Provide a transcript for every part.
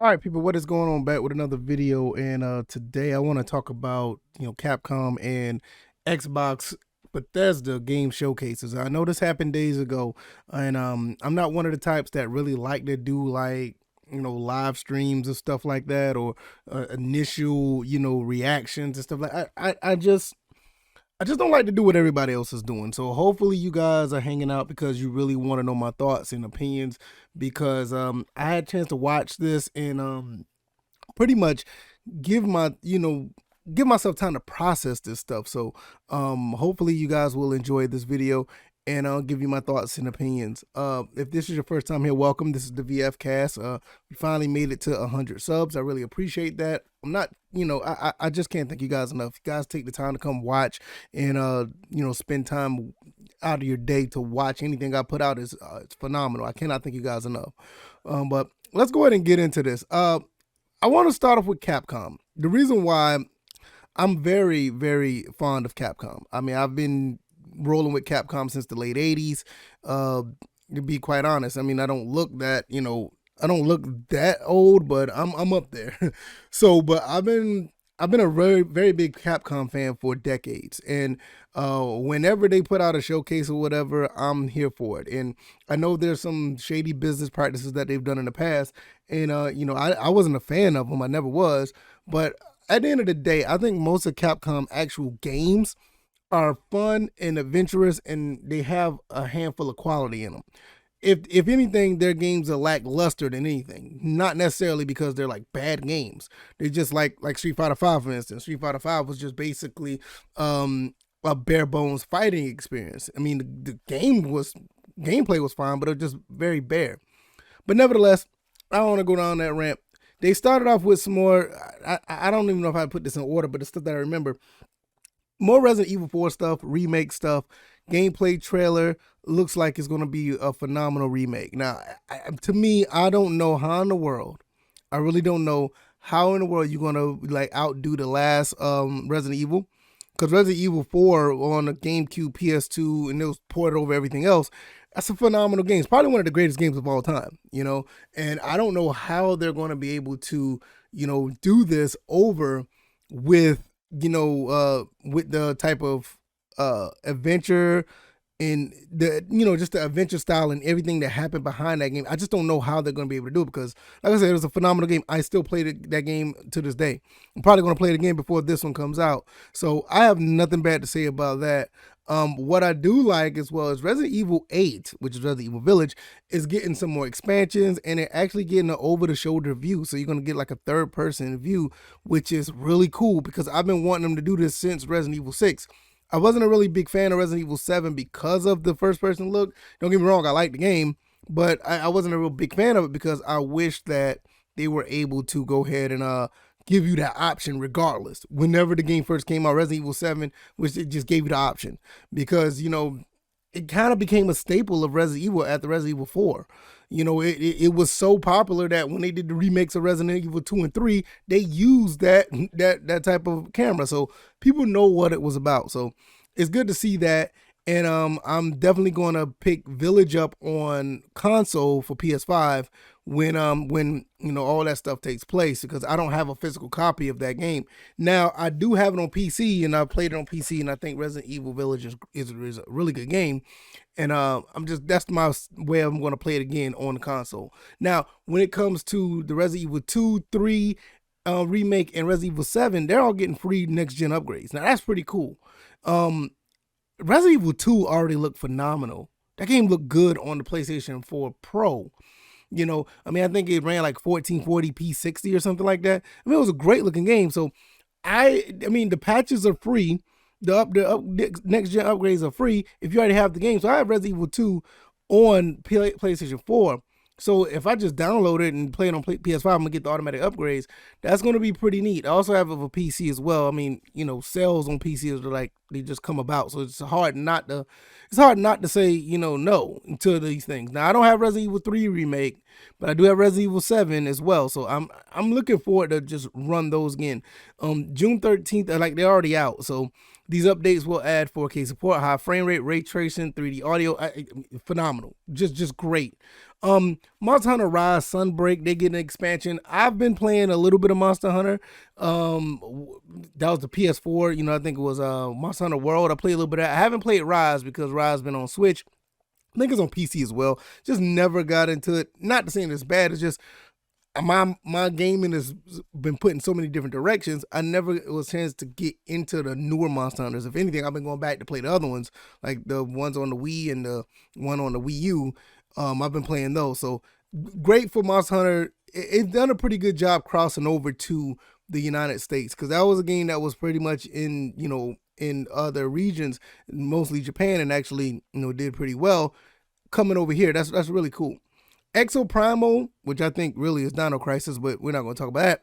All right, people, what is going on? Back with another video, and today I want to talk about Capcom and Xbox Bethesda game showcases. I know this happened days ago, and I'm not one of the types that really like to do like live streams and stuff like that, or initial reactions and stuff like. I just don't like to do what everybody else is doing. So hopefully you guys are hanging out because you really want to know my thoughts and opinions. Because I had a chance to watch this and pretty much give my give myself time to process this stuff. So hopefully you guys will enjoy this video and I'll give you my thoughts and opinions. If this is your first time here, welcome. This is the VF Cast. We finally made it to 100 subs. I really appreciate that. I'm not, I just can't thank you guys enough. You guys take the time to come watch and spend time out of your day to watch anything I put out is it's phenomenal. I cannot thank you guys enough. But let's go ahead and get into this. I want to start off with Capcom. The reason why I'm very, very fond of Capcom. I mean, I've been rolling with Capcom since the late 80s. To be quite honest, I mean, I don't look that, I don't look that old, but I'm up there. So, but I've been a very, very big Capcom fan for decades. And whenever they put out a showcase or whatever, I'm here for it. And I know there's some shady business practices that they've done in the past. And, I wasn't a fan of them. I never was. But at the end of the day, I think most of Capcom actual games are fun and adventurous, and they have a handful of quality in them. If anything, their games are lackluster than anything. Not necessarily because they're like bad games. They just like Street Fighter V, for instance. Street Fighter V was just basically a bare bones fighting experience. I mean, the gameplay was fine, but it was just very bare. But nevertheless, I don't want to go down that rant. They started off with some more. I don't even know if I put this in order, but the stuff that I remember. More Resident Evil 4 stuff, remake stuff, gameplay trailer looks like it's going to be a phenomenal remake. Now, to me, I don't know how in the world, I really don't know how in the world you're going to like outdo the last Resident Evil. Because Resident Evil 4 on the GameCube, PS2, and it was ported over everything else. That's a phenomenal game. It's probably one of the greatest games of all time, And I don't know how they're going to be able to, do this over with with the type of adventure and the just the adventure style and everything that happened behind that game. I just don't know how they're going to be able to do it because, like I said, it was a phenomenal game. I still play that game to this day. I'm probably going to play it again before this one comes out. So I have nothing bad to say about that. What I do like as well is Resident Evil 8, which is Resident Evil Village, is getting some more expansions and they're actually getting an over-the-shoulder view. So you're going to get like a third-person view, which is really cool because I've been wanting them to do this since Resident Evil 6. I wasn't a really big fan of Resident Evil 7 because of the first-person look. Don't get me wrong, I like the game, but I wasn't a real big fan of it because I wish that they were able to go ahead and give you that option regardless. Whenever the game first came out, Resident Evil 7, which it just gave you the option because, it kind of became a staple of Resident Evil after Resident Evil 4. It was so popular that when they did the remakes of Resident Evil 2 and 3, they used that type of camera. So people know what it was about. So it's good to see that. And I'm definitely going to pick Village up on console for PS5 when all that stuff takes place because I don't have a physical copy of that game. Now I do have it on PC and I played it on PC and I think Resident Evil Village is a really good game. And that's my way I'm going to play it again on the console. Now when it comes to the Resident Evil 2, 3 remake and Resident Evil 7, they're all getting free next gen upgrades. Now that's pretty cool. Resident Evil 2 already looked phenomenal. That game looked good on the PlayStation 4 Pro. I think it ran like 1440p 60 or something like that. I mean, it was a great looking game. So I mean, the patches are free. The next gen upgrades are free if you already have the game. So I have Resident Evil 2 on PlayStation 4. So if I just download it and play it on PS5, I'm gonna get the automatic upgrades. That's gonna be pretty neat. I also have a PC as well. I mean, sales on PCs are like they just come about, so it's hard not to say no to these things. Now I don't have Resident Evil 3 remake, but I do have Resident Evil 7 as well. So I'm looking forward to just run those again. June 13th, like they're already out. So These updates will add 4K support, high frame rate, ray tracing, 3D audio. Phenomenal. Just great. Monster Hunter Rise Sunbreak, they get an expansion. I've been playing a little bit of Monster Hunter. That was the PS4. I think it was Monster Hunter World. I played a little bit of that. I haven't played Rise because Rise has been on Switch. I think it's on PC as well. Just never got into it. Not to say it's bad. It's just my gaming has been put in so many different directions. I never was a chance to get into the newer Monster Hunters. If anything, I've been going back to play the other ones, like the ones on the Wii and the one on the Wii U. I've been playing those. So great for Monster Hunter. It's done a pretty good job crossing over to the United States, because that was a game that was pretty much in in other regions, mostly Japan, and actually did pretty well coming over here. That's really cool. Exo Primal, which I think really is Dino Crisis, but we're not going to talk about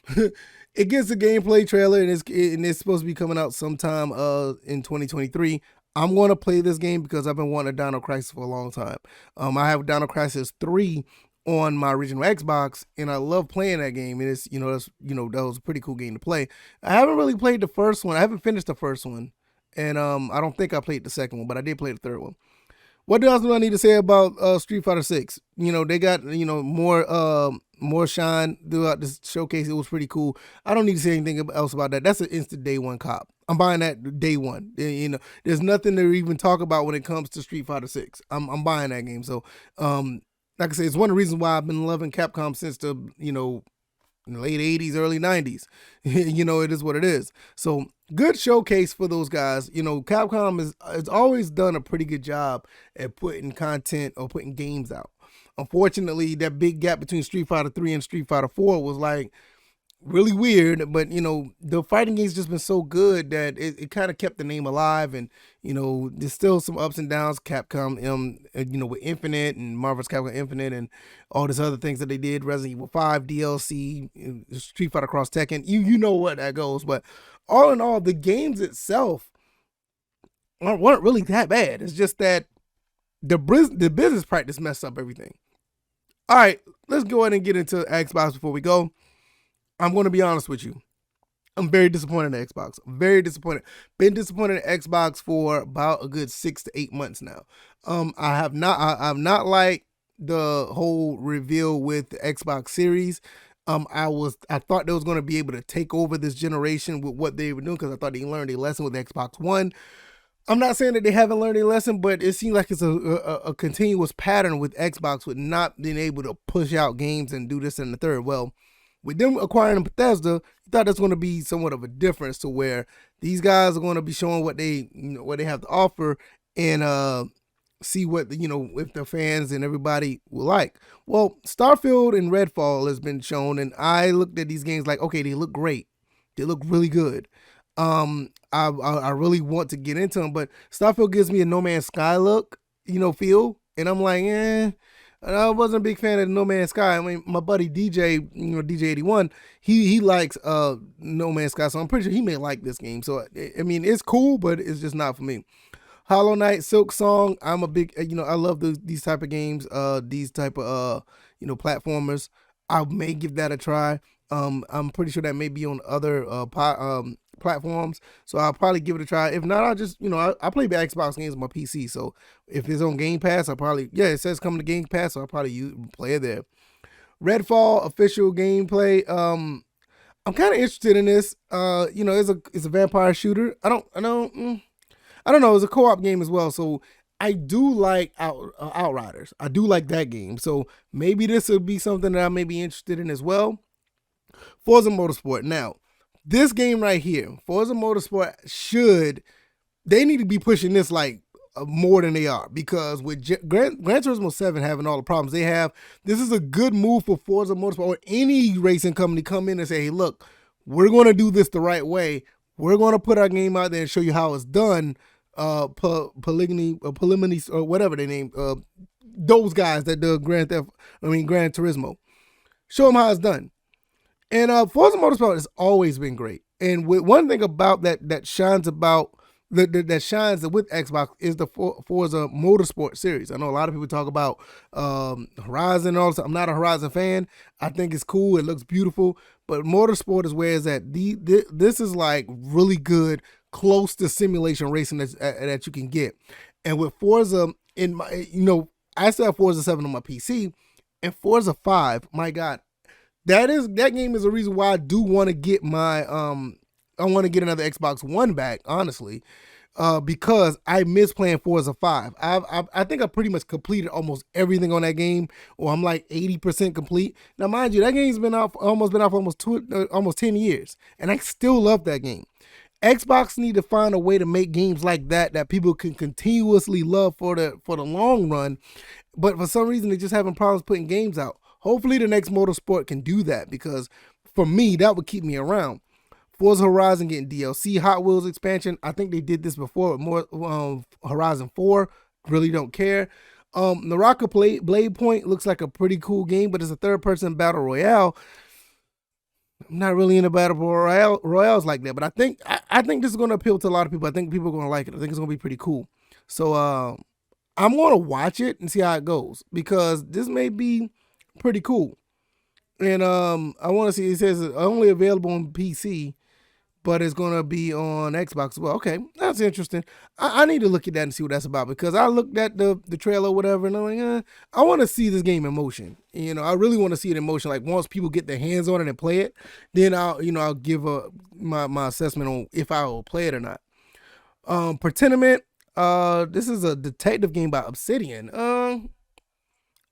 that. It gets a gameplay trailer, and it's supposed to be coming out sometime in 2023. I'm going to play this game because I've been wanting a Dino Crisis for a long time. I have Dino Crisis 3 on my original Xbox, and I love playing that game. And it's that was a pretty cool game to play. I haven't really played the first one. I haven't finished the first one, and I don't think I played the second one, but I did play the third one. What else do I need to say about Street Fighter 6? They got more shine throughout this showcase. It was pretty cool. I don't need to say anything else about that. That's an instant day one cop. I'm buying that day one. There's nothing to even talk about when it comes to Street Fighter 6. I'm buying that game. So like I say, it's one of the reasons why I've been loving Capcom since the in the late 80s, early 90s. It is what it is. So good showcase for those guys. Capcom has always done a pretty good job at putting content or putting games out. Unfortunately, that big gap between Street Fighter 3 and Street Fighter 4 was like really weird, but the fighting game's just been so good that it kind of kept the name alive. And there's still some ups and downs. Capcom with Infinite and Marvel's Capcom Infinite and all these other things that they did, Resident Evil 5 DLC, Street Fighter Cross Tekken, you know what that goes. But all in all, the games itself weren't really that bad. It's just that the business practice messed up everything. All right, let's go ahead and get into Xbox before we go. I'm going to be honest with you. I'm very disappointed in Xbox. I'm very disappointed. Been disappointed in Xbox for about a good 6 to 8 months now. I've not liked the whole reveal with the Xbox Series. I thought they was going to be able to take over this generation with what they were doing, because I thought they learned a lesson with Xbox One. I'm not saying that they haven't learned a lesson, but it seems like it's a continuous pattern with Xbox, with not being able to push out games and do this and the third. Well, with them acquiring Bethesda, you thought that's going to be somewhat of a difference, to where these guys are going to be showing what they have to offer, and see what if the fans and everybody will like. Well, Starfield and Redfall has been shown, and I looked at these games like, okay, they look great, they look really good. I really want to get into them, but Starfield gives me a No Man's Sky look, feel, and I'm like, I wasn't a big fan of No Man's Sky. I mean, my buddy DJ, DJ81, he likes No Man's Sky, so I'm pretty sure he may like this game. So I mean, it's cool, but it's just not for me. Hollow Knight, Silk Song, I'm a big, I love these type of games, these type of platformers. I may give that a try. I'm pretty sure that may be on other platforms, so I'll probably give it a try. If not, I'll just I play the Xbox games on my PC, so if it's on Game Pass, I'll probably it says coming to Game Pass, so I'll probably play it there. Redfall official gameplay. I'm kind of interested in this. It's a vampire shooter. I don't know. It's a co-op game as well, so I do like Outriders. I do like that game, so maybe this will be something that I may be interested in as well. Forza Motorsport. Now, this game right here, Forza Motorsport, they need to be pushing this like more than they are, because with Gran Turismo 7 having all the problems they have, this is a good move for Forza Motorsport or any racing company come in and say, hey, look, we're going to do this the right way. We're going to put our game out there and show you how it's done. Polygamy or whatever they name, those guys that do Gran Turismo. Show them how it's done. And Forza Motorsport has always been great. And one thing about that shines with Xbox is the Forza Motorsport series. I know a lot of people talk about Horizon and all this. I'm not a Horizon fan. I think it's cool. It looks beautiful. But Motorsport is where it's at. This is like really good close to simulation racing that you can get. And with Forza, in my, I still have Forza 7 on my PC, and Forza 5, my God, that game is a reason why I do want to get my I want to get another Xbox One back, honestly, because I miss playing Forza 5. I think I pretty much completed almost everything on that game, or I'm like 80% complete. Now, mind you, that game's been out almost 10 years, and I still love that game. Xbox need to find a way to make games like that people can continuously love for the long run, but for some reason they're just having problems putting games out. Hopefully the next Motorsport can do that, because for me, that would keep me around. Forza Horizon getting DLC, Hot Wheels expansion. I think they did this before with more Horizon 4. Really don't care. Naraka Blade Point looks like a pretty cool game, but it's a third-person battle royale. I'm not really into battle royales like that, but I think this is going to appeal to a lot of people. I think people are going to like it. I think it's going to be pretty cool. So I'm going to watch it and see how it goes, because this may be pretty cool. And I want to see, it says it's only available on PC, but it's going to be on Xbox as well. Okay, that's interesting. I need to look at that and see what that's about, because I looked at the trailer or whatever, and I'm like, I want to see this game in motion. I really want to see it in motion. Like, once people get their hands on it and play it, then I'll give my assessment on if I will play it or not. Pretendament. This is a detective game by Obsidian.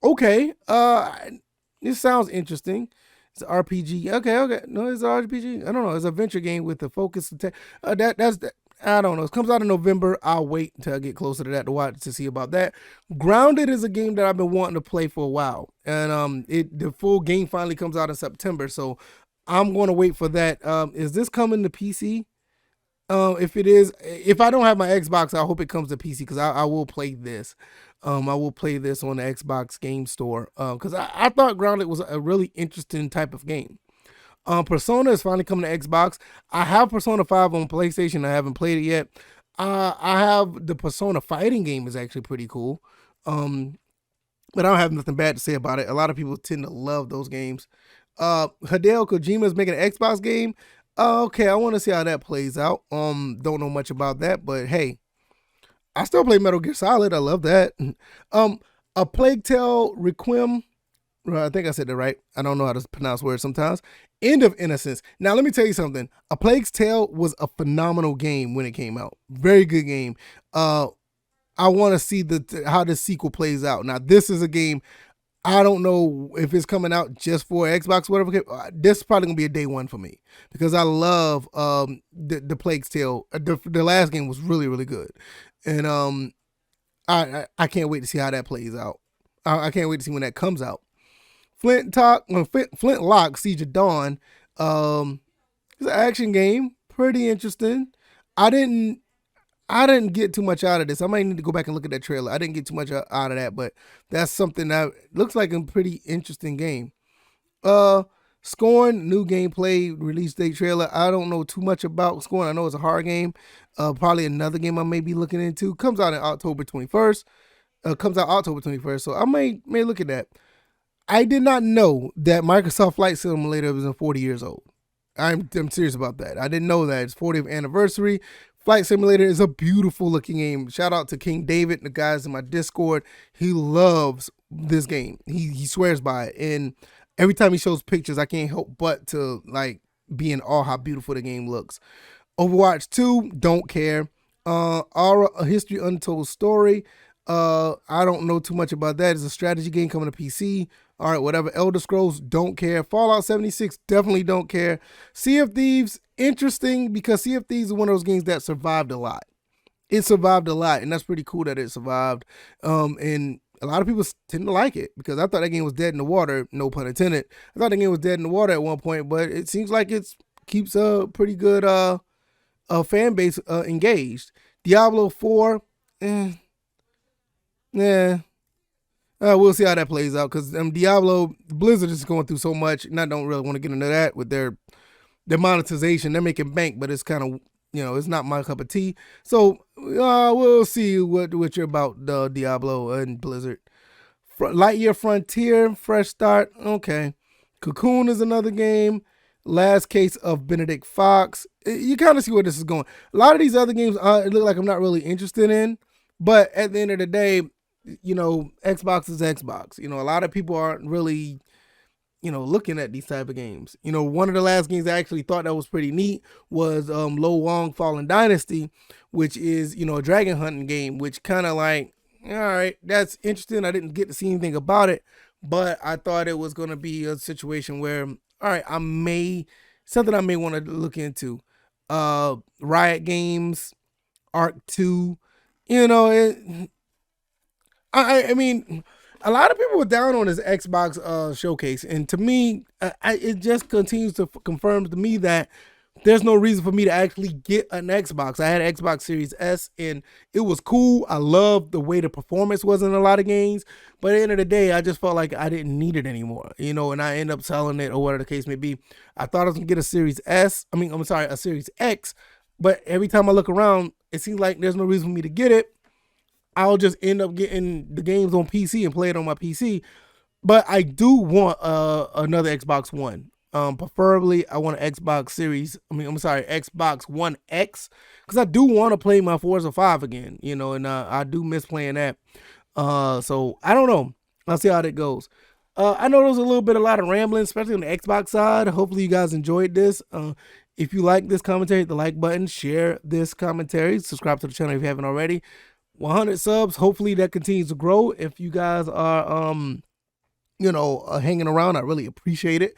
Okay. This sounds interesting. It's an RPG. Okay. No, it's an RPG. I don't know. It's a venture game with the focus. I don't know. It comes out in November. I'll wait until I get closer to that to see about that. Grounded is a game that I've been wanting to play for a while, and the full game finally comes out in September. So I'm going to wait for that. Is this coming to PC? If it is, if I don't have my Xbox, I hope it comes to PC, because I will play this. I will play this on the Xbox Game Store, because I thought Grounded was a really interesting type of game. Persona is finally coming to Xbox. I have Persona 5 on PlayStation. I haven't played it yet. I have the Persona fighting game, is actually pretty cool. But I don't have nothing bad to say about it. A lot of people tend to love those games. Hideo Kojima is making an Xbox game. Okay, I want to see how that plays out. Don't know much about that, but hey, I still play Metal Gear Solid. I love that. A Plague Tale Requiem. I think I said that right. I don't know how to pronounce words sometimes. End of Innocence. Now, let me tell you something. A Plague's Tale was a phenomenal game when it came out. Very good game. I want to see how the sequel plays out. Now, this is a game, I don't know if it's coming out just for Xbox, whatever. This is probably going to be a day one for me, because I love the Plague's Tale. The last game was really, really good. And I can't wait to see how that plays out. I can't wait to see when that comes out. Flintlock, Siege of Dawn. It's an action game. Pretty interesting. I didn't get too much out of this. I might need to go back and look at that trailer. I didn't get too much out of that, but that's something that looks like a pretty interesting game. Scorn, new gameplay, release date trailer. I don't know too much about Scorn. I know it's a horror game. Probably another game I may be looking into. Comes out on October 21st. So I may look at that. I did not know that Microsoft Flight Simulator was 40 years old. I'm serious about that. I didn't know that. It's 40th anniversary. Flight Simulator is a beautiful looking game. Shout out to King David, the guys in my Discord. He loves this game. He swears by it. And every time he shows pictures, I can't help but to be in awe how beautiful the game looks. Overwatch 2, don't care. Aura, A History Untold Story. I don't know too much about that. It's a strategy game coming to PC. All right, whatever. Elder Scrolls, don't care. Fallout 76, definitely don't care. Sea of Thieves, interesting, because Sea of Thieves is one of those games that survived a lot. It survived a lot, and that's pretty cool that it survived. And a lot of people tend to like it, because I thought that game was dead in the water, no pun intended. I thought the game was dead in the water at one point, but it seems like it keeps a pretty good fan base engaged. Diablo 4, we'll see how that plays out, because Diablo, Blizzard is going through so much, and I don't really want to get into that with their monetization. They're making bank, but it's kind of, it's not my cup of tea. So we'll see what you're about, Diablo and Blizzard. Lightyear Frontier, fresh start. Okay. Cocoon is another game. Last Case of Benedict Fox. You kind of see where this is going. A lot of these other games, it look like I'm not really interested in. But at the end of the day, Xbox is Xbox. A lot of people aren't really looking at these type of games. One of the last games I actually thought that was pretty neat was Lo Wong Fallen Dynasty, which is, a dragon hunting game, which kind of like, all right, that's interesting. I didn't get to see anything about it, but I thought it was going to be a situation where, all right, something I may want to look into. Riot Games, Arc 2, I mean, a lot of people were down on this Xbox showcase, and to me, it just continues to confirm to me that there's no reason for me to actually get an Xbox. I had an Xbox Series S, and it was cool. I loved the way the performance was in a lot of games, but at the end of the day, I just felt like I didn't need it anymore, and I end up selling it or whatever the case may be. I thought I was gonna get a Series S. A Series X, but every time I look around, it seems like there's no reason for me to get it. I'll just end up getting the games on PC and play it on my PC. But I do want another Xbox One. Preferably, I want an Xbox One X, because I do want to play my Forza 5 again, and I do miss playing that. So I don't know. I'll see how that goes. I know there was a lot of rambling, especially on the Xbox side. Hopefully you guys enjoyed this. If you like this commentary, hit the like button, share this commentary, subscribe to the channel if you haven't already. 100 subs. Hopefully that continues to grow. If you guys are, hanging around, I really appreciate it.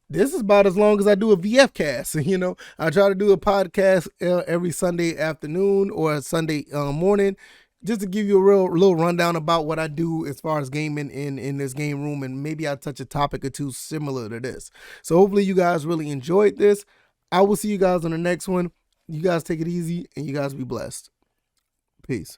This is about as long as I do a VF cast. I try to do a podcast every Sunday afternoon or Sunday morning, just to give you a little rundown about what I do as far as gaming in this game room, and maybe I'll touch a topic or two similar to this. So hopefully you guys really enjoyed this. I will see you guys on the next one. You guys take it easy, and you guys be blessed. Peace.